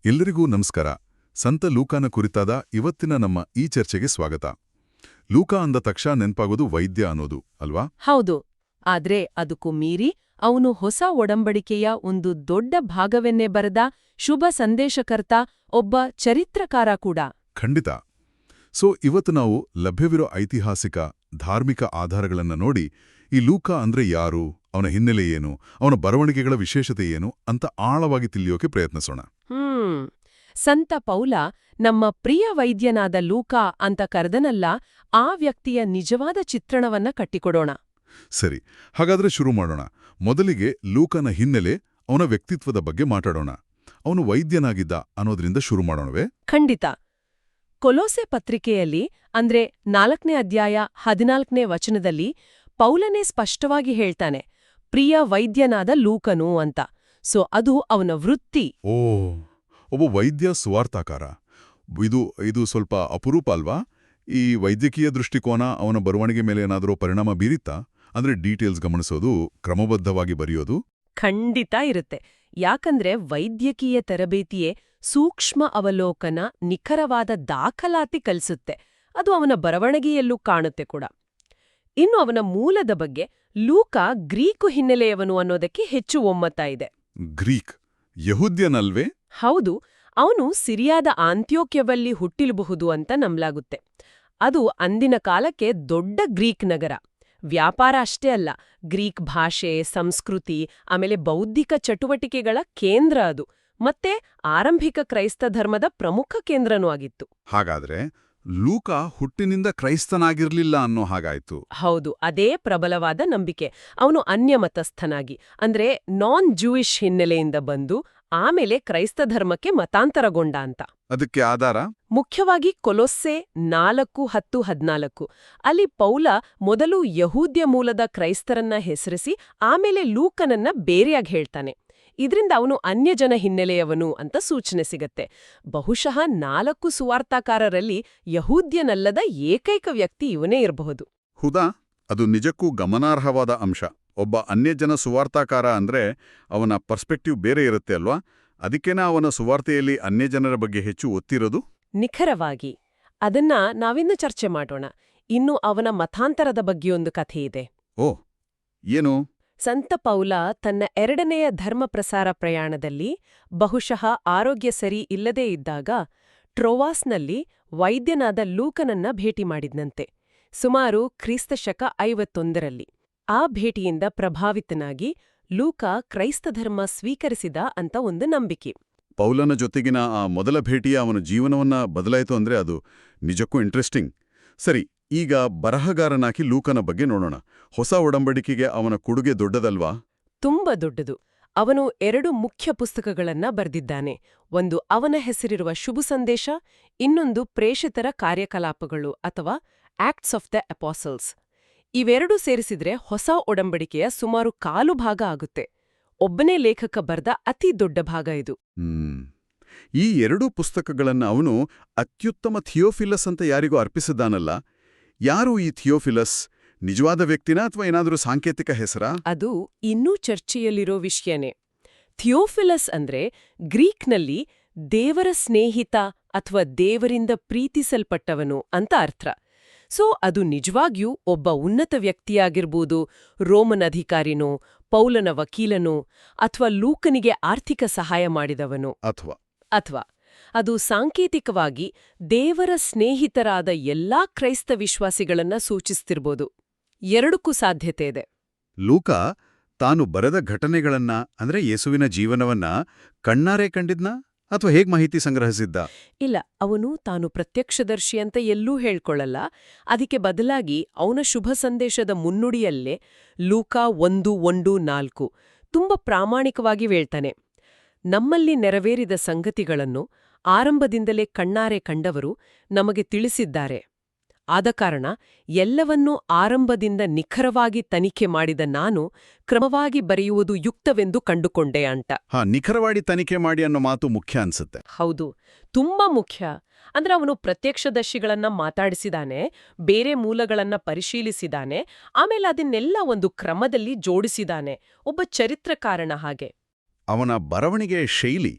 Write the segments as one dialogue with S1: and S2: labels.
S1: ಎಲ್ಲರಿಗೂ ನಮಸ್ಕಾರ. ಸಂತ ಲೂಕಾನ ಕುರಿತಾದ ಇವತ್ತಿನ ನಮ್ಮ ಈ ಚರ್ಚೆಗೆ ಸ್ವಾಗತ. ಲೂಕಾ ಅಂದ ತಕ್ಷಣ ನೆನ್ಪಾಗೋದು ವೈದ್ಯ ಅನ್ನೋದು ಅಲ್ವಾ?
S2: ಹೌದು. ಆದ್ರೆ ಅದಕ್ಕೂ ಮೀರಿ ಅವನು ಹೊಸ ಒಡಂಬಡಿಕೆಯ ಒಂದು ದೊಡ್ಡ ಭಾಗವೆನ್ನೇ ಬರೆದ ಶುಭ ಸಂದೇಶಕರ್ತ, ಒಬ್ಬ ಚರಿತ್ರಕಾರ ಕೂಡ.
S1: ಖಂಡಿತ. ಇವತ್ತು ನಾವು ಲಭ್ಯವಿರೋ ಐತಿಹಾಸಿಕ ಧಾರ್ಮಿಕ ಆಧಾರಗಳನ್ನ ನೋಡಿ ಈ ಲೂಕಾ ಅಂದ್ರೆ ಯಾರು, ಅವನ ಹಿನ್ನೆಲೆ ಏನು, ಅವನ ಬರವಣಿಗೆಗಳ ವಿಶೇಷತೆ ಏನು ಅಂತ ಆಳವಾಗಿ ತಿಳಿಯೋಕೆ ಪ್ರಯತ್ನಿಸೋಣ.
S2: ಸಂತ ಪೌಲ ನಮ್ಮ ಪ್ರಿಯ ವೈದ್ಯನಾದ ಲೂಕಾ ಅಂತ ಕರೆದನಲ್ಲ, ಆ ವ್ಯಕ್ತಿಯ ನಿಜವಾದ ಚಿತ್ರಣವನ್ನ ಕಟ್ಟಿಕೊಡೋಣ.
S1: ಸರಿ, ಹಾಗಾದ್ರೆ ಶುರು ಮಾಡೋಣ. ಮೊದಲಿಗೆ ಲೂಕನ ಹಿನ್ನೆಲೆ, ಅವನ ವ್ಯಕ್ತಿತ್ವದ ಬಗ್ಗೆ ಮಾತಾಡೋಣ. ಅವನು ವೈದ್ಯನಾಗಿದ್ದ ಅನ್ನೋದ್ರಿಂದ ಶುರು ಮಾಡೋಣವೇ?
S2: ಖಂಡಿತ. ಕೊಲೋಸೆ ಪತ್ರಿಕೆಯಲ್ಲಿ ಅಂದ್ರೆ 4ನೇ ಅಧ್ಯಾಯ 14ನೇ ವಚನದಲ್ಲಿ ಪೌಲನೇ ಸ್ಪಷ್ಟವಾಗಿ ಹೇಳ್ತಾನೆ, ಪ್ರಿಯ ವೈದ್ಯನಾದ ಲೂಕನು ಅಂತ. ಅದು ಅವನ ವೃತ್ತಿ.
S1: ಒಬ್ಬ ವೈದ್ಯ ಸುವಾರ್ತಾಕಾರ. ಇದು ಸ್ವಲ್ಪ ಅಪರೂಪ ಅಲ್ವಾ? ಈ ವೈದ್ಯಕೀಯ ದೃಷ್ಟಿಕೋನ ಅವನ ಬರವಣಿಗೆ ಮೇಲೆ ಏನಾದರೂ ಪರಿಣಾಮ ಬೀರಿತ್ತಾ? ಅಂದ್ರೆ ಡೀಟೇಲ್ಸ್ ಗಮನಿಸೋದು, ಕ್ರಮಬದ್ಧವಾಗಿ ಬರೆಯೋದು.
S2: ಖಂಡಿತ ಇರುತ್ತೆ. ಯಾಕಂದ್ರೆ ವೈದ್ಯಕೀಯ ತರಬೇತಿಯೇ ಸೂಕ್ಷ್ಮ ಅವಲೋಕನ, ನಿಖರವಾದ ದಾಖಲಾತಿ ಕಲಿಸುತ್ತೆ. ಅದು ಅವನ ಬರವಣಿಗೆಯಲ್ಲೂ ಕಾಣುತ್ತೆ ಕೂಡ. ಇನ್ನು ಅವನ ಮೂಲದ ಬಗ್ಗೆ, ಲೂಕಾ ಗ್ರೀಕು ಹಿನ್ನೆಲೆಯವನು ಅನ್ನೋದಕ್ಕೆ ಹೆಚ್ಚು ಒಮ್ಮತ ಇದೆ.
S1: ಗ್ರೀಕ್? ಯಹೂದ್ಯನಲ್ವೇ?
S2: ಹೌದು. ಅವನು ಸಿರಿಯಾದ ಆಂತ್ಯೋಕ್ಯವಲ್ಲಿ ಹುಟ್ಟಿರಬಹುದು ಅಂತ ನಂಬಲಾಗುತ್ತೆ. ಅದು ಅಂದಿನ ಕಾಲಕ್ಕೆ ದೊಡ್ಡ ಗ್ರೀಕ್ ನಗರ. ವ್ಯಾಪಾರ ಅಷ್ಟೇ ಅಲ್ಲ, ಗ್ರೀಕ್ ಭಾಷೆ, ಸಂಸ್ಕೃತಿ, ಆಮೇಲೆ ಬೌದ್ಧಿಕ ಚಟುವಟಿಕೆಗಳ ಕೇಂದ್ರ ಅದು. ಮತ್ತೆ ಆರಂಭಿಕ ಕ್ರೈಸ್ತ ಧರ್ಮದ ಪ್ರಮುಖ ಕೇಂದ್ರನೂ ಆಗಿತ್ತು.
S1: ಹಾಗಾದ್ರೆ ಲೂಕಾ ಹುಟ್ಟಿನಿಂದ ಕ್ರೈಸ್ತನಾಗಿರ್ಲಿಲ್ಲ ಅನ್ನೋ ಹಾಗಾಯ್ತು.
S2: ಹೌದು, ಅದೇ ಪ್ರಬಲವಾದ ನಂಬಿಕೆ. ಅವನು ಅನ್ಯಮತಸ್ಥನಾಗಿ, ಅಂದ್ರೆ ನಾನ್ ಜೂಯಿಷ್ ಹಿನ್ನೆಲೆಯಿಂದ ಬಂದು ಆಮೇಲೆ ಕ್ರೈಸ್ತ ಧರ್ಮಕ್ಕೆ ಮತಾಂತರಗೊಂಡ ಅಂತ.
S1: ಅದಕ್ಕೆ ಆಧಾರ
S2: ಮುಖ್ಯವಾಗಿ ಕೊಲೊಸ್ಸೆ 4:10-14. ಅಲ್ಲಿ ಪೌಲ ಮೊದಲು ಯಹೂದ್ಯ ಮೂಲದ ಕ್ರೈಸ್ತರನ್ನ ಹೆಸರಿಸಿ ಆಮೇಲೆ ಲೂಕನನ್ನ ಬೇರೆಯಾಗಿ ಹೇಳ್ತಾನೆ. ಇದರಿಂದ ಅವನು ಅನ್ಯಜನ ಹಿನ್ನೆಲೆಯವನು ಅಂತ ಸೂಚನೆ ಸಿಗತ್ತೆ. ಬಹುಶಃ 4 ಸುವಾರ್ತಾಕಾರರಲ್ಲಿ ಯಹೂದ್ಯನಲ್ಲದ ಏಕೈಕ ವ್ಯಕ್ತಿ ಇವನೇ ಇರಬಹುದು.
S1: ಹುದಾ, ಅದು ನಿಜಕ್ಕೂ ಗಮನಾರ್ಹವಾದ ಅಂಶ. ಒಬ್ಬ ಅನ್ಯಜನ ಸುವಾರ್ತಾಕಾರ ಅಂದ್ರೆ ಅವನ ಪರ್ಸ್ಪೆಕ್ಟಿವ್ ಬೇರೆ ಇರುತ್ತೆ ಅಲ್ವಾ? ಅದಕ್ಕೇನಾ ಅವನ ಸುವಾರ್ತೆಯಲ್ಲಿ ಅನ್ಯಜನರ ಬಗ್ಗೆ ಹೆಚ್ಚು ಒತ್ತಿರೋದು?
S2: ನಿಖರವಾಗಿ. ಅದನ್ನ ನಾವಿನ್ನು ಚರ್ಚೆ ಮಾಡೋಣ. ಇನ್ನು ಅವನ ಮತಾಂತರದ ಬಗ್ಗೆಯೊಂದು ಕಥೆಯಿದೆ.
S1: ಓ, ಏನು?
S2: ಸಂತ ಪೌಲ ತನ್ನ 2ನೆಯ ಧರ್ಮ ಪ್ರಸಾರ ಪ್ರಯಾಣದಲ್ಲಿ, ಬಹುಶಃ ಆರೋಗ್ಯ ಸರಿ ಇಲ್ಲದೇ ಇದ್ದಾಗ, ಟ್ರೋವಾಸ್ನಲ್ಲಿ ವೈದ್ಯನಾದ ಲೂಕನನ್ನ ಭೇಟಿ ಮಾಡಿದ್ನಂತೆ. ಸುಮಾರು ಕ್ರಿಸ್ತಶಕ 51ರಲ್ಲಿ. ಆ ಭೇಟಿಯಿಂದ ಪ್ರಭಾವಿತನಾಗಿ ಲೂಕ ಕ್ರೈಸ್ತ ಧರ್ಮ ಸ್ವೀಕರಿಸಿದ ಅಂತ ಒಂದು ನಂಬಿಕೆ.
S1: ಪೌಲನ ಜೊತೆಗಿನ ಆ ಮೊದಲ ಭೇಟಿಯ ಅವನ ಜೀವನವನ್ನ ಬದಲಾಯಿತು ಅಂದ್ರೆ ಅದು ನಿಜಕ್ಕೂ ಇಂಟ್ರೆಸ್ಟಿಂಗ್. ಸರಿ, ಈಗ ಬರಹಗಾರನಾಗಿ ಲೂಕನ ಬಗ್ಗೆ ನೋಡೋಣ. ಹೊಸ ಒಡಂಬಡಿಕೆಗೆ ಅವನ ಕೊಡುಗೆ ದೊಡ್ಡದಲ್ವಾ?
S2: ತುಂಬ ದೊಡ್ಡದು. ಅವನು 2 ಮುಖ್ಯ ಪುಸ್ತಕಗಳನ್ನ ಬರೆದಿದ್ದಾನೆ. ಒಂದು ಅವನ ಹೆಸರಿರುವ ಶುಭ ಸಂದೇಶ, ಇನ್ನೊಂದು ಪ್ರೇಷಿತರ ಕಾರ್ಯಕಲಾಪಗಳು ಅಥವಾ ಆಕ್ಟ್ಸ್ ಆಫ್ ದ ಅಪಾಸಲ್ಸ್. ಇವೆರಡೂ ಸೇರಿಸಿದ್ರೆ ಹೊಸ ಒಡಂಬಡಿಕೆಯ ಸುಮಾರು 1/4 ಭಾಗ ಆಗುತ್ತೆ. ಒಬ್ಬನೇ ಲೇಖಕ ಬರೆದ ಅತಿ ದೊಡ್ಡ ಭಾಗ ಇದು.
S1: ಈ 2 ಪುಸ್ತಕಗಳನ್ನ ಅವನು ಅತ್ಯುತ್ತಮ ಥಿಯೋಫಿಲಸ್ ಅಂತ ಯಾರಿಗೂ ಅರ್ಪಿಸಿದ್ದಾನಲ್ಲ? ಯಾರು ಈ ಥಿಯೋಫಿಲಸ್? ನಿಜವಾದ ವ್ಯಕ್ತಿನಾ ಅಥವಾ ಏನಾದರೂ ಸಾಂಕೇತಿಕ ಹೆಸರಾ?
S2: ಅದು ಇನ್ನೂ ಚರ್ಚೆಯಲ್ಲಿರೋ ವಿಷಯನೇ. ಥಿಯೋಫಿಲಸ್ ಅಂದ್ರೆ ಗ್ರೀಕ್ನಲ್ಲಿ ದೇವರ ಸ್ನೇಹಿತ ಅಥವಾ ದೇವರಿಂದ ಪ್ರೀತಿಸಲ್ಪಟ್ಟವನು ಅಂತ ಅರ್ಥ. ಅದು ನಿಜವಾಗಿಯೂ ಒಬ್ಬ ಉನ್ನತ ವ್ಯಕ್ತಿಯಾಗಿರ್ಬೋದು, ರೋಮನ್ ಅಧಿಕಾರಿನೋ, ಪೌಲನ ವಕೀಲನೋ, ಅಥವಾ ಲೂಕನಿಗೆ ಆರ್ಥಿಕ ಸಹಾಯ ಮಾಡಿದವನೋ. ಅಥವಾ ಅದು ಸಾಂಕೇತಿಕವಾಗಿ ದೇವರ ಸ್ನೇಹಿತರಾದ ಎಲ್ಲಾ ಕ್ರೈಸ್ತ ವಿಶ್ವಾಸಿಗಳನ್ನ ಸೂಚಿಸ್ತಿರ್ಬೋದು. 2ಕ್ಕೂ ಸಾಧ್ಯತೆ ಇದೆ.
S1: ಲೂಕ ತಾನು ಬರೆದ ಘಟನೆಗಳನ್ನ ಅಂದ್ರೆ ಯೇಸುವಿನ ಜೀವನವನ್ನ ಕಣ್ಣಾರೆ ಕಂಡಿದ್ನಾ ಅಥವಾ ಹೇಗ್ ಮಾಹಿತಿ ಸಂಗ್ರಹಿಸಿದ್ದ?
S2: ಇಲ್ಲ, ಅವನು ತಾನು ಪ್ರತ್ಯಕ್ಷದರ್ಶಿ ಅಂತ ಎಲ್ಲೂ ಹೇಳ್ಕೊಳ್ಳಲ್ಲ. ಅದಕ್ಕೆ ಬದಲಾಗಿ ಅವನ ಶುಭ ಸಂದೇಶದ ಮುನ್ನುಡಿಯಲ್ಲೇ ಲೂಕ 1:1-4 ತುಂಬ ಪ್ರಾಮಾಣಿಕವಾಗಿ ಹೇಳ್ತಾನೆ. ನಮ್ಮಲ್ಲಿ ನೆರವೇರಿದ ಸಂಗತಿಗಳನ್ನು ಆರಂಭದಿಂದಲೇ ಕಣ್ಣಾರೆ ಕಂಡವರು ನಮಗೆ ತಿಳಿಸಿದ್ದಾರೆ. ಆದ ಕಾರಣ ಎಲ್ಲವನ್ನೂ ಆರಂಭದಿಂದ ನಿಖರವಾಗಿ ತನಿಖೆ ಮಾಡಿದ ನಾನು ಕ್ರಮವಾಗಿ ಬರೆಯುವುದು ಯುಕ್ತವೆಂದು ಕಂಡುಕೊಂಡೆ ಅಂತ.
S1: ನಿಖರವಾಗಿ ತನಿಖೆ ಮಾಡಿ ಅನ್ನೋ ಮಾತು ಮುಖ್ಯ ಅನ್ಸುತ್ತೆ.
S2: ಹೌದು, ತುಂಬಾ ಮುಖ್ಯ. ಅಂದ್ರೆ ಅವನು ಪ್ರತ್ಯಕ್ಷದರ್ಶಿಗಳನ್ನ ಮಾತಾಡಿಸಿದಾನೆ, ಬೇರೆ ಮೂಲಗಳನ್ನ ಪರಿಶೀಲಿಸಿದಾನೆ, ಆಮೇಲೆ ಅದನ್ನೆಲ್ಲ ಒಂದು ಕ್ರಮದಲ್ಲಿ ಜೋಡಿಸಿದಾನೆ. ಒಬ್ಬ ಚರಿತ್ರಕಾರನ ಹಾಗೆ.
S1: ಅವನ ಬರವಣಿಗೆ ಶೈಲಿ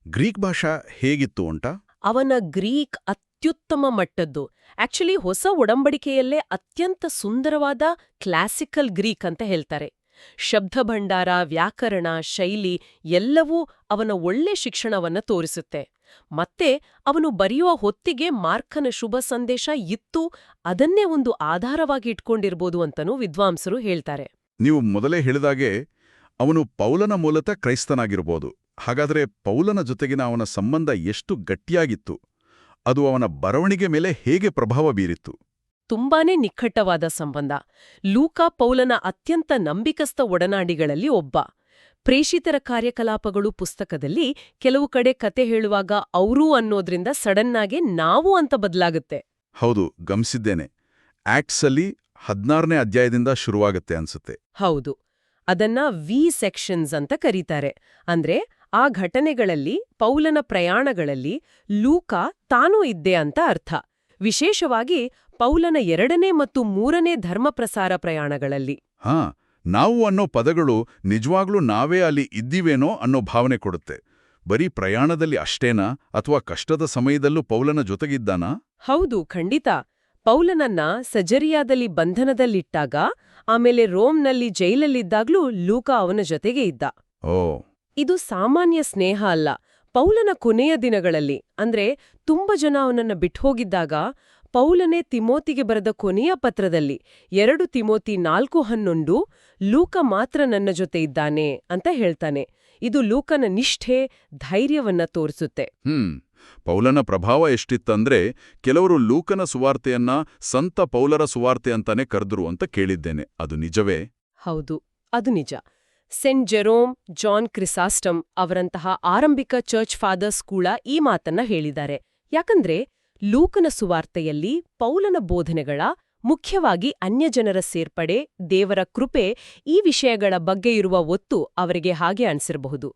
S3: ಗ್ರೀಕ್ ಭಾಷಾ ಹೇಗಿತ್ತು ಅಂತ?
S2: ಅವನ ಗ್ರೀಕ್ ಅತ್ಯುತ್ತಮ ಮಟ್ಟದ್ದು. ಆಕ್ಚುಲಿ ಹೊಸ ಒಡಂಬಡಿಕೆಯಲ್ಲೇ ಅತ್ಯಂತ ಸುಂದರವಾದ ಕ್ಲಾಸಿಕಲ್ ಗ್ರೀಕ್ ಅಂತ ಹೇಳ್ತಾರೆ. ಶಬ್ದಭಂಡಾರ, ವ್ಯಾಕರಣ, ಶೈಲಿ ಎಲ್ಲವೂ ಅವನ ಒಳ್ಳೆ ಶಿಕ್ಷಣವನ್ನ ತೋರಿಸುತ್ತೆ. ಮತ್ತೆ ಅವನು ಬರೆಯುವ ಹೊತ್ತಿಗೆ ಮಾರ್ಕನ ಶುಭ ಸಂದೇಶ ಇತ್ತು, ಅದನ್ನೇ ಒಂದು ಆಧಾರವಾಗಿ ಇಟ್ಕೊಂಡಿರ್ಬೋದು ಅಂತನೂ ವಿದ್ವಾಂಸರು ಹೇಳ್ತಾರೆ.
S3: ನೀವು ಮೊದಲೇ ಹೇಳಿದಾಗೆ ಅವನು ಪೌಲನ ಮೂಲಕ ಕ್ರೈಸ್ತನಾಗಿರ್ಬೋದು. ಹಾಗಾದರೆ ಪೌಲನ ಜೊತೆಗಿನ ಅವನ ಸಂಬಂಧ ಎಷ್ಟು ಗಟ್ಟಿಯಾಗಿತ್ತು? ಅದು ಅವನ ಬರವಣಿಗೆ ಮೇಲೆ ಹೇಗೆ ಪ್ರಭಾವ ಬೀರಿತ್ತು?
S2: ತುಂಬಾನೇ ನಿಕಟವಾದ ಸಂಬಂಧ. ಲೂಕ ಪೌಲನ ಅತ್ಯಂತ ನಂಬಿಕಸ್ಥ ಒಡನಾಡಿಗಳಲ್ಲಿ ಒಬ್ಬ. ಪ್ರೇಷಿತರ ಕಾರ್ಯಕಲಾಪಗಳು ಪುಸ್ತಕದಲ್ಲಿ ಕೆಲವು ಕಡೆ ಕತೆ ಹೇಳುವಾಗ ಅವ್ರೂ ಅನ್ನೋದ್ರಿಂದ ಸಡನ್ನಾಗೆ ನಾವು ಅಂತ ಬದಲಾಗುತ್ತೆ.
S3: ಹೌದು, ಗಮನಿಸಿದ್ದೇನೆ. ಆಕ್ಟ್ಸಲ್ಲಿ 16ನೇ ಅಧ್ಯಾಯದಿಂದ ಶುರುವಾಗತ್ತೆ ಅನ್ಸುತ್ತೆ.
S2: ಹೌದು, ಅದನ್ನ ವಿ ಸೆಕ್ಷನ್ಸ್ ಅಂತ ಕರೀತಾರೆ. ಅಂದ್ರೆ ಆ ಘಟನೆಗಳಲ್ಲಿ, ಪೌಲನ ಪ್ರಯಾಣಗಳಲ್ಲಿ ಲೂಕ ತಾನೂ ಇದ್ದೆ ಅಂತ ಅರ್ಥ. ವಿಶೇಷವಾಗಿ ಪೌಲನ 2ನೇ ಮತ್ತು 3ನೇ ಧರ್ಮಪ್ರಸಾರ ಪ್ರಯಾಣಗಳಲ್ಲಿ.
S3: ಹಾ, ನಾವು ಅನ್ನೋ ಪದಗಳು ನಿಜವಾಗ್ಲೂ ನಾವೇ ಅಲ್ಲಿ ಇದ್ದೀವೇನೋ ಅನ್ನೋ ಭಾವನೆ ಕೊಡುತ್ತೆ. ಬರೀ ಪ್ರಯಾಣದಲ್ಲಿ ಅಷ್ಟೇನಾ, ಅಥವಾ ಕಷ್ಟದ ಸಮಯದಲ್ಲೂ ಪೌಲನ ಜೊತೆಗಿದ್ದಾನಾ?
S2: ಹೌದು, ಖಂಡಿತ. ಪೌಲನನ್ನ ಸಜರಿಯಾದಲ್ಲಿ ಬಂಧನದಲ್ಲಿಟ್ಟಾಗ, ಆಮೇಲೆ ರೋಮ್ನಲ್ಲಿ ಜೈಲಲ್ಲಿದ್ದಾಗ್ಲೂ ಲೂಕ ಅವನ ಜೊತೆಗೆ ಇದ್ದ.
S3: ಓ,
S2: ಇದು ಸಾಮಾನ್ಯ ಸ್ನೇಹ ಅಲ್ಲ. ಪೌಲನ ಕೊನೆಯ ದಿನಗಳಲ್ಲಿ, ಅಂದ್ರೆ ತುಂಬ ಜನ ಅವನನ್ನ ಬಿಟ್ಹೋಗಿದ್ದಾಗ, ಪೌಲನೇ ತಿಮೋತಿಗೆ ಬರೆದ ಕೊನೆಯ ಪತ್ರದಲ್ಲಿ 2 ತಿಮೋತಿ 4:11 ಲೂಕ ಮಾತ್ರ ನನ್ನ ಜೊತೆ ಇದ್ದಾನೆ ಅಂತ ಹೇಳ್ತಾನೆ. ಇದು ಲೂಕನ ನಿಷ್ಠೆ, ಧೈರ್ಯವನ್ನ ತೋರಿಸುತ್ತೆ.
S3: ಪೌಲನ ಪ್ರಭಾವ ಎಷ್ಟಿತ್ತಂದ್ರೆ ಕೆಲವರು ಲೂಕನ ಸುವಾರ್ತೆಯನ್ನ ಸಂತ ಪೌಲರ ಸುವಾರ್ತೆ ಅಂತಾನೆ ಕರೆದ್ರು ಅಂತ ಕೇಳಿದ್ದೇನೆ. ಅದು ನಿಜವೇ?
S2: ಹೌದು, ಅದು ನಿಜ. ಸೆಂಟ್ ಜೆರೋಮ್, ಜಾನ್ ಕ್ರಿಸಾಸ್ಟಮ್ ಅವರಂತಹ ಆರಂಭಿಕ ಚರ್ಚ್ ಫಾದರ್ಸ್ ಕೂಡ ಈ ಮಾತನ್ನ ಹೇಳಿದ್ದಾರೆ. ಯಾಕಂದ್ರೆ ಲೂಕನ ಸುವಾರ್ತೆಯಲ್ಲಿ ಪೌಲನ ಬೋಧನೆಗಳ, ಮುಖ್ಯವಾಗಿ ಅನ್ಯಜನರ ಸೇರ್ಪಡೆ, ದೇವರ ಕೃಪೆ, ಈ ವಿಷಯಗಳ ಬಗ್ಗೆ ಇರುವ ಒತ್ತು ಅವರಿಗೆ ಹಾಗೆ ಅನ್ಸಿರಬಹುದು.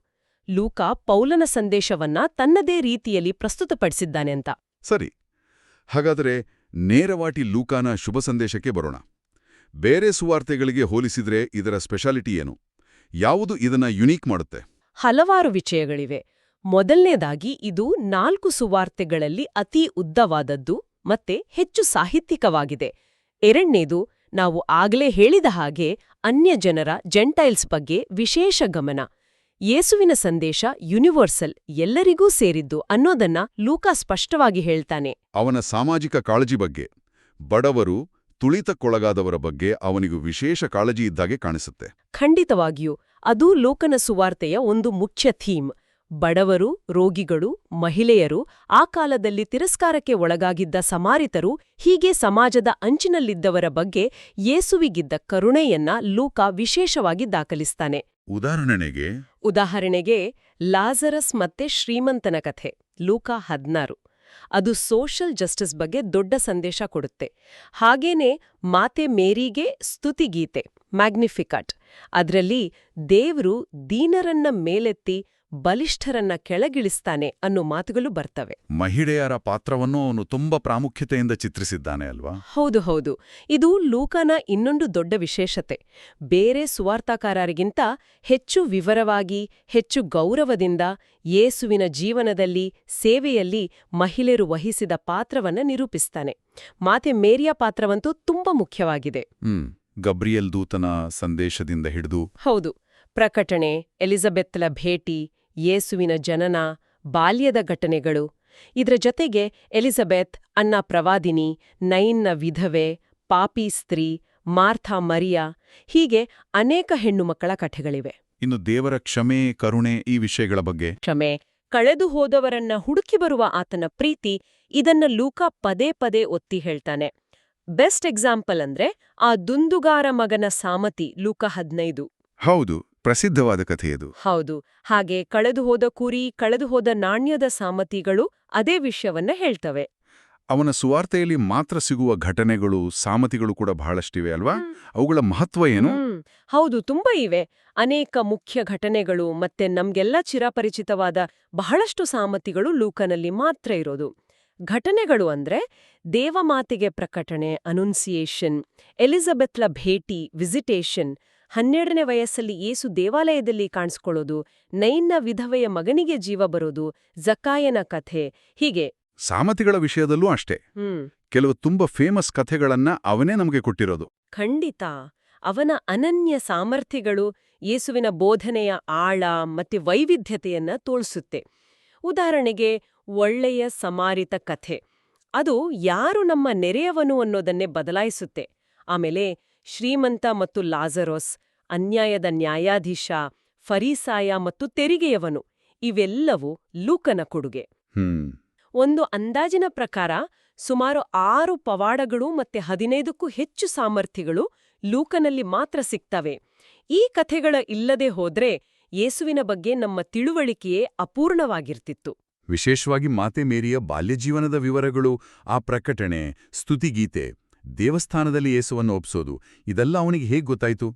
S2: ಲೂಕ ಪೌಲನ ಸಂದೇಶವನ್ನ ತನ್ನದೇ ರೀತಿಯಲ್ಲಿ ಪ್ರಸ್ತುತಪಡಿಸಿದ್ದಾನೆ ಅಂತ.
S3: ಸರಿ, ಹಾಗಾದರೆ ನೇರವಾಗಿ ಲೂಕಾನ ಶುಭ ಸಂದೇಶಕ್ಕೆ ಬರೋಣ. ಬೇರೆ ಸುವಾರ್ತೆಗಳಿಗೆ ಹೋಲಿಸಿದ್ರೆ ಇದರ ಸ್ಪೆಷಾಲಿಟಿ ಏನು? ಯಾವುದು ಇದನ್ನ ಯುನೀಕ್ ಮಾಡುತ್ತೆ?
S2: ಹಲವಾರು ವಿಷಯಗಳಿವೆ. ಮೊದಲನೇದಾಗಿ, ಇದು 4 ಸುವಾರ್ತೆಗಳಲ್ಲಿ ಅತೀ ಉದ್ದವಾದದ್ದು ಮತ್ತೆ ಹೆಚ್ಚು ಸಾಹಿತ್ಯಿಕವಾಗಿದೆ. ಎರಡನೇದು, ನಾವು ಆಗಲೇ ಹೇಳಿದ ಹಾಗೆ ಅನ್ಯಜನರ, ಜೆಂಟೈಲ್ಸ್ ಬಗ್ಗೆ ವಿಶೇಷ ಗಮನ. ಯೇಸುವಿನ ಸಂದೇಶ ಯೂನಿವರ್ಸಲ್, ಎಲ್ಲರಿಗೂ ಸೇರಿದ್ದು ಅನ್ನೋದನ್ನ ಲೂಕ ಸ್ಪಷ್ಟವಾಗಿ ಹೇಳ್ತಾನೆ.
S3: ಅವನ ಸಾಮಾಜಿಕ ಕಾಳಜಿ ಬಗ್ಗೆ, ಬಡವರು, ತುಳಿತಕ್ಕೊಳಗಾದವರ ಬಗ್ಗೆ ಅವನಿಗೂ ವಿಶೇಷ ಕಾಳಜಿ ಇದ್ದಾಗೆ ಕಾಣಿಸುತ್ತೆ.
S2: ಖಂಡಿತವಾಗಿಯೂ ಅದು ಲೂಕನ ಸುವಾರ್ತೆಯ ಒಂದು ಮುಖ್ಯ ಥೀಮ್. ಬಡವರು, ರೋಗಿಗಳು, ಮಹಿಳೆಯರು, ಆ ಕಾಲದಲ್ಲಿ ತಿರಸ್ಕಾರಕ್ಕೆ ಒಳಗಾಗಿದ್ದ ಸಮಾರಿತರು, ಹೀಗೆ ಸಮಾಜದ ಅಂಚಿನಲ್ಲಿದ್ದವರ ಬಗ್ಗೆ ಯೇಸುವಿಗಿದ್ದ ಕರುಣೆಯನ್ನ ಲೂಕ ವಿಶೇಷವಾಗಿ ದಾಖಲಿಸ್ತಾನೆ. ಉದಾಹರಣೆಗೆ ಲಾಜರಸ್ ಮತ್ತೆ ಶ್ರೀಮಂತನ ಕಥೆ, ಲೂಕ 16. ಅದು ಸೋಷಲ್ ಜಸ್ಟಿಸ್ ಬಗ್ಗೆ ದೊಡ್ಡ ಸಂದೇಶ ಕೊಡುತ್ತೆ. ಹಾಗೇನೆ ಮಾತೆ ಮೇರಿಗೆ ಸ್ತುತಿಗೀತೆ, ಮ್ಯಾಗ್ನಿಫಿಕಾಟ್, ಅದ್ರಲ್ಲಿ ದೇವ್ರು ದೀನರನ್ನ ಮೇಲೆತ್ತಿ ಬಲಿಷ್ಠರನ್ನ ಕೆಳಗಿಳಿಸ್ತಾನೆ ಅನ್ನೋ ಮಾತುಗಳು ಬರ್ತವೆ.
S3: ಮಹಿಳೆಯರ ಪಾತ್ರವನ್ನು ಅವನು ತುಂಬಾ ಪ್ರಾಮುಖ್ಯತೆಯಿಂದ ಚಿತ್ರಿಸಿದ್ದಾನೆ ಅಲ್ವಾ?
S2: ಹೌದು ಹೌದು, ಇದು ಲೂಕನ ಇನ್ನೊಂದು ದೊಡ್ಡ ವಿಶೇಷತೆ. ಬೇರೆ ಸುವಾರ್ತಾಕಾರರಿಗಿಂತ ಹೆಚ್ಚು ವಿವರವಾಗಿ, ಹೆಚ್ಚು ಗೌರವದಿಂದ ಯೇಸುವಿನ ಜೀವನದಲ್ಲಿ, ಸೇವೆಯಲ್ಲಿ ಮಹಿಳೆಯರು ವಹಿಸಿದ ಪಾತ್ರವನ್ನ ನಿರೂಪಿಸ್ತಾನೆ. ಮಾತೆ ಮೇರಿಯ ಪಾತ್ರವಂತೂ ತುಂಬಾ ಮುಖ್ಯವಾಗಿದೆ.
S3: ಗಬ್ರಿಯಲ್ ದೂತನ ಸಂದೇಶದಿಂದ ಹಿಡಿದು,
S2: ಹೌದು, ಪ್ರಕಟಣೆ, ಎಲಿಜಬೆತ್ಲ ಭೇಟಿ, ಯೇಸುವಿನ ಜನನ, ಬಾಲ್ಯದ ಘಟನೆಗಳು. ಇದರ ಜೊತೆಗೆ ಎಲಿಜಬೆತ್, ಅನ್ನ ಪ್ರವಾದಿನಿ, ನೈನ್ನ ವಿಧವೆ, ಪಾಪಿ ಸ್ತ್ರೀ, ಮಾರ್ಥಾ ಮರಿಯಾ, ಹೀಗೆ ಅನೇಕ ಹೆಣ್ಣುಮಕ್ಕಳ ಕಥೆಗಳಿವೆ.
S3: ಇನ್ನು ದೇವರ ಕ್ಷಮೆ, ಕರುಣೆ, ಈ ವಿಷಯಗಳ ಬಗ್ಗೆ.
S2: ಕ್ಷಮೆ, ಕಳೆದು ಹೋದವರನ್ನ ಹುಡುಕಿ ಬರುವ ಆತನ ಪ್ರೀತಿ, ಇದನ್ನ ಲೂಕ ಪದೇ ಪದೇ ಒತ್ತಿ ಹೇಳ್ತಾನೆ. ಬೆಸ್ಟ್ ಎಕ್ಸಾಂಪಲ್ ಅಂದ್ರೆ ಆ ದುಂದುಗಾರ ಮಗನ ಸಾಮತಿ, ಲೂಕ 15.
S3: ಹೌದು, ಪ್ರಸಿದ್ಧವಾದ ಕಥೆಯದು.
S2: ಹೌದು, ಹಾಗೆ ಕಳೆದು ಹೋದ ಕುರಿ, ಕಳೆದು ಹೋದ ನಾಣ್ಯದ ಸಾಮತಿಗಳು ಅದೇ ವಿಷಯವನ್ನ ಹೇಳ್ತವೆ.
S3: ಅವನ ಸುವಾರ್ತೆಯಲ್ಲಿ ಮಾತ್ರ ಸಿಗುವ ಘಟನೆಗಳು, ಸಾಮತಿಗಳು ಕೂಡ ಬಹಳಷ್ಟಿವೆ ಅಲ್ವಾ? ಅವುಗಳ ಮಹತ್ವ ಏನು?
S2: ಹೌದು, ತುಂಬಾ ಇವೆ. ಅನೇಕ ಮುಖ್ಯ ಘಟನೆಗಳು ಮತ್ತೆ ನಮ್ಗೆಲ್ಲ ಚಿರಪರಿಚಿತವಾದ ಬಹಳಷ್ಟು ಸಾಮತಿಗಳು ಲೂಕನಲ್ಲಿ ಮಾತ್ರ ಇರೋದು. ಘಟನೆಗಳು ಅಂದ್ರೆ ದೇವಮಾತೆಗೆ ಪ್ರಕಟಣೆ, ಅನುನ್ಸಿಯೇಷನ್, ಎಲಿಜಬೆತ್ಲ ಭೇಟಿ, ವಿಸಿಟೇಷನ್, 12ನೇ ವಯಸ್ಸಲ್ಲಿ ಯೇಸು ದೇವಾಲಯದಲ್ಲಿ ಕಾಣಿಸ್ಕೊಳ್ಳೋದು, ನೈನ್ನ ವಿಧವೆಯ ಮಗನಿಗೆ ಜೀವ ಬರೋದು, ಜಕ್ಕಾಯನ ಕಥೆ, ಹೀಗೆ.
S3: ಸಾಮತಿಗಳ ವಿಷಯದಲ್ಲೂ ಅಷ್ಟೇ. ಕೆಲವು ತುಂಬ ಫೇಮಸ್ ಕಥೆಗಳನ್ನ ಅವನೇ ನಮಗೆ ಕೊಟ್ಟಿರೋದು.
S2: ಖಂಡಿತ. ಅವನ ಅನನ್ಯ ಸಾಮರ್ಥ್ಯಗಳು ಯೇಸುವಿನ ಬೋಧನೆಯ ಆಳ ಮತ್ತೆ ವೈವಿಧ್ಯತೆಯನ್ನ ತೋರಿಸುತ್ತೆ. ಉದಾಹರಣೆಗೆ, ಒಳ್ಳೆಯ ಸಮಾರಿತ ಕಥೆ. ಅದು ಯಾರು ನಮ್ಮ ನೆರೆಯವನು ಅನ್ನೋದನ್ನೇ ಬದಲಾಯಿಸುತ್ತೆ. ಆಮೇಲೆ ಶ್ರೀಮಂತ ಮತ್ತು ಲಾಜರೋಸ್, ಅನ್ಯಾಯದ ನ್ಯಾಯಾಧೀಶ, ಫರೀಸಾಯ ಮತ್ತು ತೆರಿಗೆಯವನು, ಇವೆಲ್ಲವೂ ಲೂಕನ ಕೊಡುಗೆ. ಒಂದು ಅಂದಾಜಿನ ಪ್ರಕಾರ ಸುಮಾರು 6 ಪವಾಡಗಳು ಮತ್ತೆ 15ಕ್ಕೂ ಹೆಚ್ಚು ಸಾಮರ್ಥ್ಯಗಳು ಲೂಕನಲ್ಲಿ ಮಾತ್ರ ಸಿಗ್ತವೆ. ಈ ಕಥೆಗಳ ಇಲ್ಲದೆ ಹೋದ್ರೆ ಯೇಸುವಿನ ಬಗ್ಗೆ ನಮ್ಮ ತಿಳುವಳಿಕೆಯೇ ಅಪೂರ್ಣವಾಗಿರ್ತಿತ್ತು.
S3: ವಿಶೇಷವಾಗಿ ಮಾತೆ ಮೇರಿಯ ಬಾಲ್ಯಜೀವನದ ವಿವರಗಳು, ಆ ಪ್ರಕಟಣೆ, ಸ್ತುತಿಗೀತೆ, ದೇವಸ್ಥಾನದಲ್ಲಿ ಯೇಸುವನ್ನು ಒಪ್ಸೋದು, ಇದೆಲ್ಲ ಅವನಿಗೆ ಹೇಗೆ ಗೊತ್ತಾಯ್ತು?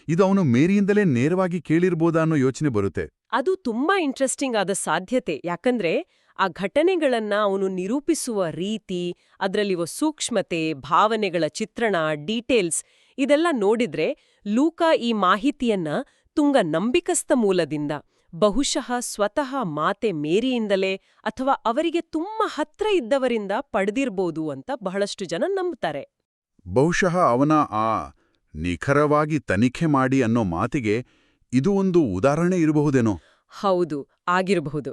S3: ಇದು ಅವನು ಮೇರಿಯಿಂದಲೇ ನೇರವಾಗಿ ಕೇಳಿರ್ಬೋದಾ ಅನ್ನೋ ಯೋಚನೆ ಬರುತ್ತೆ.
S2: ಅದು ತುಂಬಾ ಇಂಟ್ರೆಸ್ಟಿಂಗ್ ಆದ ಸಾಧ್ಯತೆ. ಯಾಕಂದ್ರೆ ಆ ಘಟನೆಗಳನ್ನ ಅವನು ನಿರೂಪಿಸುವ ರೀತಿ, ಅದ್ರಲ್ಲಿರುವ ಸೂಕ್ಷ್ಮತೆ, ಭಾವನೆಗಳ ಚಿತ್ರಣ, ಡೀಟೇಲ್ಸ್ ಇದೆಲ್ಲ ನೋಡಿದ್ರೆ ಲೂಕ ಈ ಮಾಹಿತಿಯನ್ನ ತುಂಗ ನಂಬಿಕಸ್ಥ ಮೂಲದಿಂದ, ಬಹುಶಃ ಸ್ವತಃ ಮಾತೆ ಮೇರಿಯಿಂದಲೇ ಅಥವಾ ಅವರಿಗೆ ತುಂಬಾ ಹತ್ರ ಇದ್ದವರಿಂದ ಪಡೆದಿರ್ಬೋದು ಅಂತ ಬಹಳಷ್ಟು ಜನ ನಂಬ್ತಾರೆ.
S3: ಬಹುಶಃ ಅವನ ಆ ನಿಖರವಾಗಿ ತನಿಖೆ ಮಾಡಿ ಅನ್ನೋ ಮಾತಿಗೆ ಇದು ಒಂದು ಉದಾಹರಣೆ ಇರಬಹುದೇನೋ?
S2: ಹೌದು, ಆಗಿರಬಹುದು.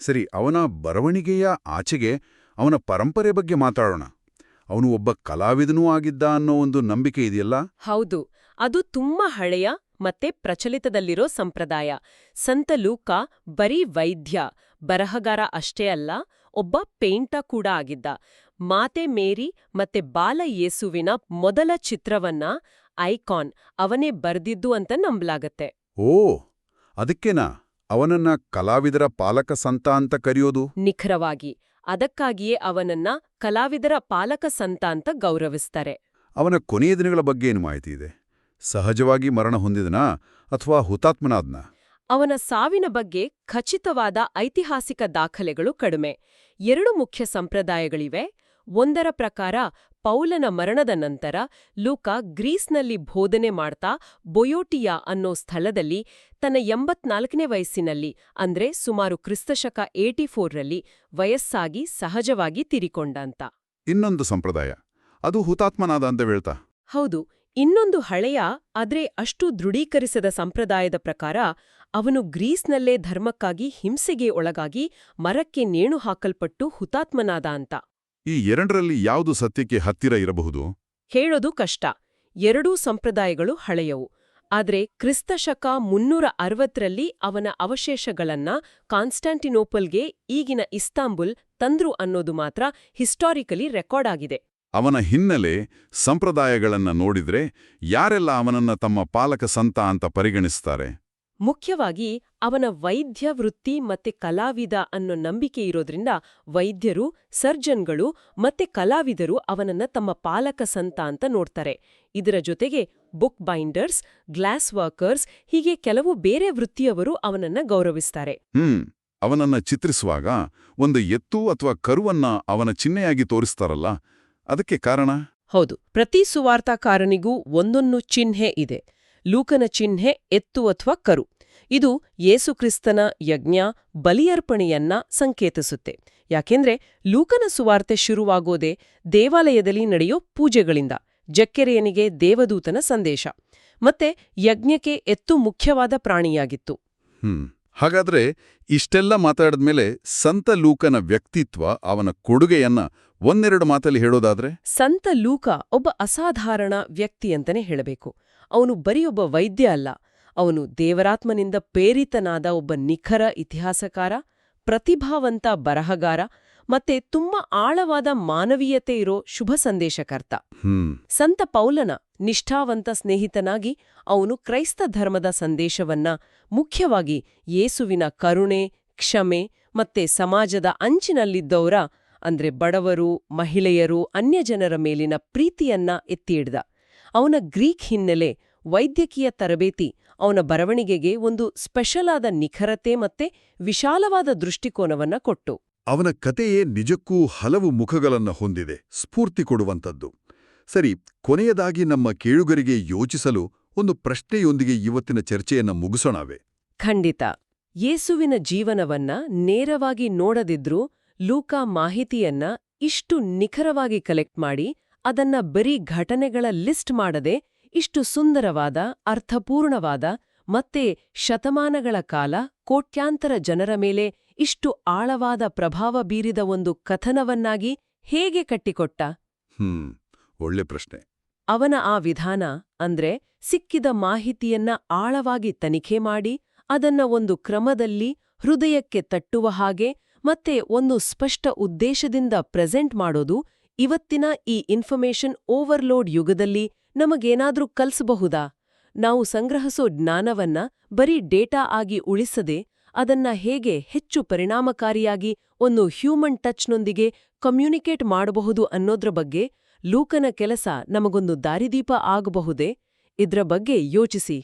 S3: ಸರಿ, ಅವನ ಬರವಣಿಗೆಯ ಆಚೆಗೆ ಅವನ ಪರಂಪರೆ ಬಗ್ಗೆ ಮಾತಾಡೋಣ. ಅವನು ಒಬ್ಬ ಕಲಾವಿದನೂ ಆಗಿದ್ದ ಅನ್ನೋ ಒಂದು ನಂಬಿಕೆ ಇದೆಯಲ್ಲ?
S2: ಹೌದು, ಅದು ತುಂಬಾ ಹಳೆಯ ಮತ್ತೆ ಪ್ರಚಲಿತದಲ್ಲಿರೋ ಸಂಪ್ರದಾಯ. ಸಂತ ಲೂಕ ಬರೀ ವೈದ್ಯ, ಬರಹಗಾರ ಅಷ್ಟೇ ಅಲ್ಲ, ಒಬ್ಬ ಪೇಂಟ ಕೂಡ ಆಗಿದ್ದ. ಮಾತೆ ಮೇರಿ ಮತ್ತೆ ಬಾಲ ಯೇಸುವಿನ ಮೊದಲ ಚಿತ್ರವನ್ನ, ಐಕಾನ್, ಅವನೇ ಬರ್ದಿದ್ದು ಅಂತ ನಂಬಲಾಗತ್ತೆ.
S3: ಓ, ಅದಕ್ಕೇನಾ ಅವನನ್ನ ಕಲಾವಿದರ ಪಾಲಕ ಸಂತ ಅಂತ ಕರೆಯೋದು?
S2: ನಿಖರವಾಗಿ. ಅದಕ್ಕಾಗಿಯೇ ಅವನನ್ನ ಕಲಾವಿದರ ಪಾಲಕ ಸಂತ ಅಂತ ಗೌರವಿಸ್ತಾರೆ.
S3: ಅವನ ಕೊನೆಯ ದಿನಗಳ ಬಗ್ಗೆ ಏನು ಮಾಹಿತಿ ಇದೆ? ಸಹಜವಾಗಿ ಮರಣ ಹೊಂದಿದನಾ ಅಥವಾ ಹುತಾತ್ಮನಾದ್ನ?
S2: ಅವನ ಸಾವಿನ ಬಗ್ಗೆ ಖಚಿತವಾದ ಐತಿಹಾಸಿಕ ದಾಖಲೆಗಳು ಕಡಿಮೆ. 2 ಮುಖ್ಯ ಸಂಪ್ರದಾಯಗಳಿವೆ. ಒಂದರ ಪ್ರಕಾರ ಪೌಲನ ಮರಣದ ನಂತರ ಲೂಕ ಗ್ರೀಸ್ನಲ್ಲಿ ಬೋಧನೆ ಮಾಡ್ತಾ ಬೊಯೋಟಿಯಾ ಅನ್ನೋ ಸ್ಥಳದಲ್ಲಿ ತನ್ನ 84ನೇ ವಯಸ್ಸಿನಲ್ಲಿ, ಅಂದ್ರೆ ಸುಮಾರು ಕ್ರಿಸ್ತಶಕ 84ರಲ್ಲಿ ವಯಸ್ಸಾಗಿ ಸಹಜವಾಗಿ ತೀರಿಕೊಂಡಂತ.
S3: ಇನ್ನೊಂದು ಸಂಪ್ರದಾಯ, ಅದು ಹುತಾತ್ಮನಾದ ಅಂತ ಹೇಳ್ತಾ?
S2: ಹೌದು. ಇನ್ನೊಂದು ಹಳೆಯ ಆದ್ರೆ ಅಷ್ಟು ದೃಢೀಕರಿಸದ ಸಂಪ್ರದಾಯದ ಪ್ರಕಾರ ಅವನು ಗ್ರೀಸ್ನಲ್ಲೇ ಧರ್ಮಕ್ಕಾಗಿ ಹಿಂಸೆಗೆ ಒಳಗಾಗಿ ಮರಕ್ಕೆ ನೇಣು ಹಾಕಲ್ಪಟ್ಟು ಹುತಾತ್ಮನಾದ ಅಂತ.
S3: ಈ ಎರಡರಲ್ಲಿ ಯಾವುದು ಸತ್ಯಕ್ಕೆ ಹತ್ತಿರ ಇರಬಹುದು?
S2: ಹೇಳೋದು ಕಷ್ಟ. ಎರಡೂ ಸಂಪ್ರದಾಯಗಳು ಹಳೆಯವು. ಆದ್ರೆ ಕ್ರಿಸ್ತಶಕ 360ರಲ್ಲಿ ಅವನ ಅವಶೇಷಗಳನ್ನ ಕಾನ್ಸ್ಟಾಂಟಿನೋಪಲ್ಗೆ, ಈಗಿನ ಇಸ್ತಾಂಬುಲ್, ತಂದ್ರು ಅನ್ನೋದು ಮಾತ್ರ ಹಿಸ್ಟಾರಿಕಲಿ ರೆಕಾರ್ಡ್ ಆಗಿದೆ.
S3: ಅವನ ಹಿನ್ನೆಲೆ, ಸಂಪ್ರದಾಯಗಳನ್ನ ನೋಡಿದ್ರೆ ಯಾರೆಲ್ಲ ಅವನನ್ನ ತಮ್ಮ ಪಾಲಕ ಸಂತ ಅಂತ ಪರಿಗಣಿಸ್ತಾರೆ?
S2: ಮುಖ್ಯವಾಗಿ ಅವನ ವೈದ್ಯ ವೃತ್ತಿ ಮತ್ತೆ ಕಲಾವಿದ ಅನ್ನೋ ನಂಬಿಕೆ ಇರೋದ್ರಿಂದ ವೈದ್ಯರು, ಸರ್ಜನ್ಗಳು ಮತ್ತೆ ಕಲಾವಿದರು ಅವನನ್ನ ತಮ್ಮ ಪಾಲಕ ಸಂತ ಅಂತ ನೋಡ್ತಾರೆ. ಇದರ ಜೊತೆಗೆ ಬುಕ್ ಬೈಂಡರ್ಸ್, ಗ್ಲಾಸ್ ವರ್ಕರ್ಸ್, ಹೀಗೆ ಕೆಲವು ಬೇರೆ ವೃತ್ತಿಯವರು ಅವನನ್ನ ಗೌರವಿಸ್ತಾರೆ.
S3: ಅವನನ್ನ ಚಿತ್ರಿಸುವಾಗ ಒಂದು ಎತ್ತು ಅಥವಾ ಕರುವನ್ನ ಅವನ ಚಿಹ್ನೆಯಾಗಿ ತೋರಿಸ್ತಾರಲ್ಲ, ಅದಕ್ಕೆ ಕಾರಣ?
S2: ಹೌದು, ಪ್ರತಿ ಸುವಾರ್ತಾಕಾರನಿಗೂ ಒಂದೊಂದು ಚಿಹ್ನೆ ಇದೆ. ಲೂಕನ ಚಿಹ್ನೆ ಎತ್ತು ಅಥವಾ ಕರು. ಇದು ಯೇಸುಕ್ರಿಸ್ತನ ಯಜ್ಞ, ಬಲಿಯರ್ಪಣೆಯನ್ನ ಸಂಕೇತಿಸುತ್ತೆ. ಯಾಕೆಂದ್ರೆ ಲೂಕನ ಸುವಾರ್ತೆ ಶುರುವಾಗೋದೇ ದೇವಾಲಯದಲ್ಲಿ ನಡೆಯೋ ಪೂಜೆಗಳಿಂದ, ಜಕ್ಕೆರೆಯನಿಗೆ ದೇವದೂತನ ಸಂದೇಶ. ಮತ್ತೆ ಯಜ್ಞಕ್ಕೆ ಎತ್ತು ಮುಖ್ಯವಾದ ಪ್ರಾಣಿಯಾಗಿತ್ತು.
S3: ಹಾಗಾದ್ರೆ ಇಷ್ಟೆಲ್ಲ ಮಾತಾಡಿದ್ಮೇಲೆ ಸಂತ ಲೂಕನ ವ್ಯಕ್ತಿತ್ವ, ಅವನ ಕೊಡುಗೆಯನ್ನ ಒಂದೆರಡು ಮಾತಲ್ಲಿ ಹೇಳೋದಾದ್ರೆ?
S2: ಸಂತ ಲೂಕ ಒಬ್ಬ ಅಸಾಧಾರಣ ವ್ಯಕ್ತಿ ಅಂತಾನೆ ಹೇಳಬೇಕು. ಅವನು ಬರೀ ಒಬ್ಬ ವೈದ್ಯ ಅಲ್ಲ, ಅವನು ದೇವರಾತ್ಮನಿಂದ ಪ್ರೇರಿತನಾದ ಒಬ್ಬ ನಿಖರ ಇತಿಹಾಸಕಾರ, ಪ್ರತಿಭಾವಂತ ಬರಹಗಾರ ಮತ್ತೆ ತುಂಬಾ ಆಳವಾದ ಮಾನವೀಯತೆ ಇರೋ ಶುಭ ಸಂದೇಶಕರ್ತ. ಸಂತ ಪೌಲನ ನಿಷ್ಠಾವಂತ ಸ್ನೇಹಿತನಾಗಿ ಅವನು ಕ್ರೈಸ್ತ ಧರ್ಮದ ಸಂದೇಶವನ್ನ, ಮುಖ್ಯವಾಗಿ ಯೇಸುವಿನ ಕರುಣೆ, ಕ್ಷಮೆ ಮತ್ತೆ ಸಮಾಜದ ಅಂಚಿನಲ್ಲಿದ್ದವರ ಅಂದ್ರೆ ಬಡವರು, ಮಹಿಳೆಯರು, ಅನ್ಯಜನರ ಮೇಲಿನ ಪ್ರೀತಿಯನ್ನ ಎತ್ತಿ ಹಿಡ್ದ. ಅವನ ಗ್ರೀಕ್ ಹಿನ್ನೆಲೆ, ವೈದ್ಯಕೀಯ ತರಬೇತಿ ಅವನ ಬರವಣಿಗೆಗೆ ಒಂದು ಸ್ಪೆಷಲ್ ಆದ ನಿಖರತೆ ಮತ್ತೆ ವಿಶಾಲವಾದ ದೃಷ್ಟಿಕೋನವನ್ನ ಕೊಟ್ಟು.
S3: ಅವನ ಕತೆಯೇ ನಿಜಕ್ಕೂ ಹಲವು ಮುಖಗಳನ್ನ ಹೊಂದಿದೆ, ಸ್ಫೂರ್ತಿ ಕೊಡುವಂಥದ್ದು. ಸರಿ, ಕೊನೆಯದಾಗಿ ನಮ್ಮ ಕೇಳುಗರಿಗೆ ಯೋಚಿಸಲು ಒಂದು ಪ್ರಶ್ನೆಯೊಂದಿಗೆ ಇವತ್ತಿನ ಚರ್ಚೆಯನ್ನ ಮುಗಿಸೋಣವೇ?
S2: ಖಂಡಿತ. ಯೇಸುವಿನ ಜೀವನವನ್ನ ನೇರವಾಗಿ ನೋಡದಿದ್ರೂ ಲೂಕ ಮಾಹಿತಿಯನ್ನ ಇಷ್ಟು ನಿಖರವಾಗಿ ಕಲೆಕ್ಟ್ ಮಾಡಿ ಅದನ್ನ ಬರೀ ಘಟನೆಗಳ ಲಿಸ್ಟ್ ಮಾಡದೆ ಇಷ್ಟು ಸುಂದರವಾದ, ಅರ್ಥಪೂರ್ಣವಾದ ಮತ್ತೆ ಶತಮಾನಗಳ ಕಾಲ ಕೋಟ್ಯಾಂತರ ಜನರ ಮೇಲೆ ಇಷ್ಟು ಆಳವಾದ ಪ್ರಭಾವ ಬೀರಿದ ಒಂದು ಕಥನವನ್ನಾಗಿ ಹೇಗೆ ಕಟ್ಟಿಕೊಟ್ಟ?
S3: ಒಳ್ಳೆ ಪ್ರಶ್ನೆ.
S2: ಅವನ ಆ ವಿಧಾನ ಅಂದ್ರೆ ಸಿಕ್ಕಿದ ಮಾಹಿತಿಯನ್ನ ಆಳವಾಗಿ ತನಿಖೆ ಮಾಡಿ ಅದನ್ನ ಒಂದು ಕ್ರಮದಲ್ಲಿ ಹೃದಯಕ್ಕೆ ತಟ್ಟುವ ಹಾಗೆ ಮತ್ತೆ ಒಂದು ಸ್ಪಷ್ಟ ಉದ್ದೇಶದಿಂದ ಪ್ರೆಸೆಂಟ್ ಮಾಡೋದು ಇವತ್ತಿನ ಈ ಇನ್ಫಾರ್ಮೇಷನ್ ಓವರ್ಲೋಡ್ ಯುಗದಲ್ಲಿ ನಮಗೇನಾದ್ರೂ ಕಲ್ಸಬಹುದಾ? ನಾವು ಸಂಗ್ರಹಿಸೋ ಜ್ಞಾನವನ್ನ ಬರೀ ಡೇಟಾ ಆಗಿ ಉಳಿಸದೆ ಅದನ್ನ ಹೇಗೆ ಹೆಚ್ಚು ಪರಿಣಾಮಕಾರಿಯಾಗಿ ಒಂದು ಹ್ಯೂಮನ್ ಟಚ್ನೊಂದಿಗೆ ಕಮ್ಯುನಿಕೇಟ್ ಮಾಡಬಹುದು ಅನ್ನೋದ್ರ ಬಗ್ಗೆ ಲೂಕನ ಕೆಲಸ ನಮಗೊಂದು ದಾರಿದೀಪ ಆಗಬಹುದೇ? ಇದ್ರ ಬಗ್ಗೆ ಯೋಚಿಸಿ.